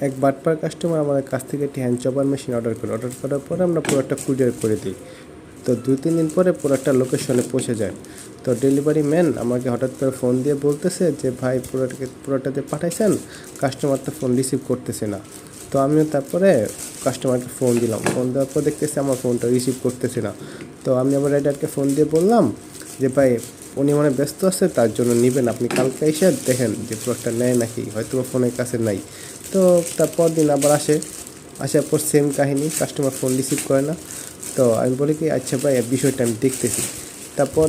এক বাটপার কাস্টমার আমাদের কাছ থেকে একটি হ্যান্ড চপার মেশিন অর্ডার করার পরে আমরা প্রোডাক্টটা কুরিয়ার করে দিই। তো 2-3 দিন পরে প্রোডাক্টটা লোকেশনে পৌঁছে যায়। তো ডেলিভারি ম্যান আমাকে হঠাৎ করে ফোন দিয়ে বলতেছে যে ভাই প্রোডাক্টটা যে পাঠাইছেন কাস্টমার তো ফোন রিসিভ করতেছে না। তো আমিও তারপরে কাস্টমারকে ফোন দিলাম, ফোন দেওয়ার পর দেখতেছি আমার ফোনটা রিসিভ করতেছে না। তো আমি আবার রাইডারকে ফোন দিয়ে বললাম যে ভাই উনি মানে ব্যস্ত আছে, তার জন্য নেবেন, আপনি কালকে এসে দেখেন যে প্রোডাক্টটা নেয় নাকি, হয়তো ফোনের কাছে নাই। তো তারপর দিন আবার আসার পর সেম কাহিনী, কাস্টমার ফোন রিসিভ করে না। তো আমি বলি কি আচ্ছা ভাই বিষয়টা আমি দেখতেছি। তারপর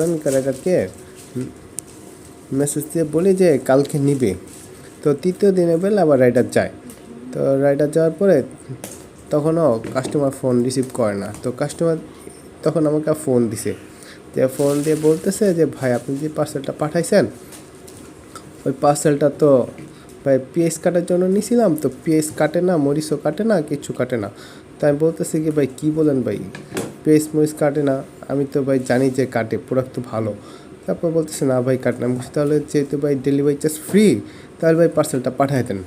আমি রাইডারকে মেসেজ দিয়ে বলি যে কালকে নিবে। তো তৃতীয় দিনের বেলা আবার রাইডার যায়। তো রাইডার যাওয়ার পরে তখনও কাস্টমার ফোন রিসিভ করে না। তো কাস্টমার তখন আমাকে ফোন দিছে, যে ফোন দিয়ে বলতেছে যে ভাই আপনি যে পার্সেলটা পাঠাইছেন ওই পার্সেলটা তো ভাই পেঁয়াজ কাটার জন্য নিয়েছিলাম, তো পেঁয়াজ কাটে না, মরিচও কাটে না, কিছু কাটে না। তো আমি বলতেছি কি ভাই কী বলেন ভাই, পেঁয়াজ মরিচ কাটে না? আমি তো ভাই জানি যে কাটে, প্রোডাক্ট তো ভালো। তারপর বলতেছে না ভাই কাটে না। আমি বলছি তাহলে যেহেতু ভাই ডেলিভারি চার্জ ফ্রি, তাহলে ভাই পার্সেলটা পাঠায় দেন।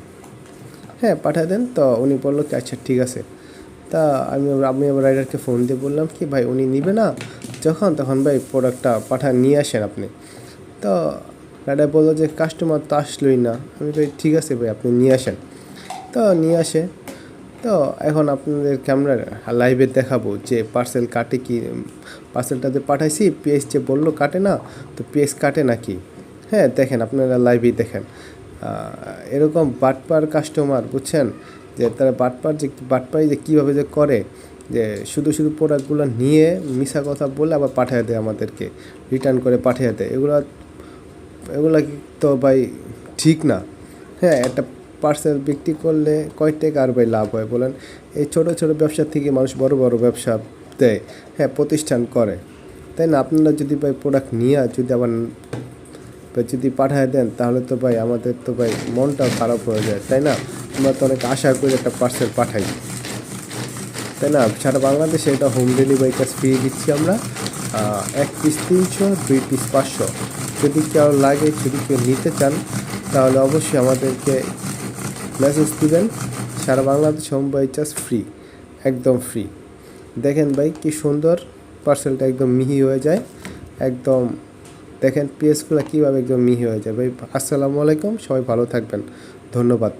হ্যাঁ পাঠায় দেন। তো উনি বললো কি আচ্ছা ঠিক আছে। তা আমি আবার রাইডারকে ফোন দিয়ে বললাম কি ভাই উনি নিবে না তখন ভাই প্রোডাক্টটা নিয়ে আসেন আপনি। তো রাইডার বললো যে কাস্টমার তো আসলোই না। আমি ভাই ঠিক আছে ভাই আপনি নিয়ে আসেন। তো নিয়ে আসে। তো এখন আপনাদেরকে আমরা লাইভে দেখাবো যে পার্সেল কাটে কি, পার্সেলটা যে পাঠাইছি পেঁয়াজ যে বললো কাটে না, তো পেঁয়াজ কাটে নাকি। হ্যাঁ দেখেন আপনারা লাইভেই দেখেন। এরকম বাটপার কাস্টমার বুঝছেন, যে তারা বাটপারি যে কীভাবে যে করে, যে শুধু প্রোডাক্টগুলো নিয়ে মিশা কথা বলে আবার পাঠিয়ে দেয়, আমাদেরকে রিটার্ন করে পাঠিয়ে দেয়। এগুলা তো ভাই ঠিক না। হ্যাঁ একটা পার্সেল বিক্রি করলে কয় টাকা আর ভাই লাভ হয় বলেন? এই ছোট ব্যবসা থেকে মানুষ বড় ব্যবসা দেয়, হ্যাঁ প্রতিষ্ঠান করে, তাই না? আপনারা যদি ভাই প্রোডাক্ট নিয়ে যদি আবার যদি পাঠিয়ে দেন তাহলে তো ভাই আমাদের তো ভাই মনটাও খারাপ হয়ে যায়, তাই না? আমরা তো অনেক আশা করে একটা পার্সেল পাঠাই, তাই না? সারা বাংলাদেশে এটা হোম ডেলিভারি কাজ ফ্রি দিচ্ছি আমরা। 1 পিস 300, 2 পিস 500। যদি কেউ লাগে, যদি কেউ নিতে চান তাহলে অবশ্যই আমাদেরকে মেসেজ দিবেন। সারা Bangladesh home delivery charge free, একদম ফ্রি। দেখেন ভাই কি সুন্দর পার্সেলটা, একদম মিহি হয়ে যায় একদম। দেখেন পেঁয়াজগুলো কীভাবে একদম মিহি হয়ে যায় ভাই। আসসালামু আলাইকুম, সবাই ভালো থাকবেন, ধন্যবাদ।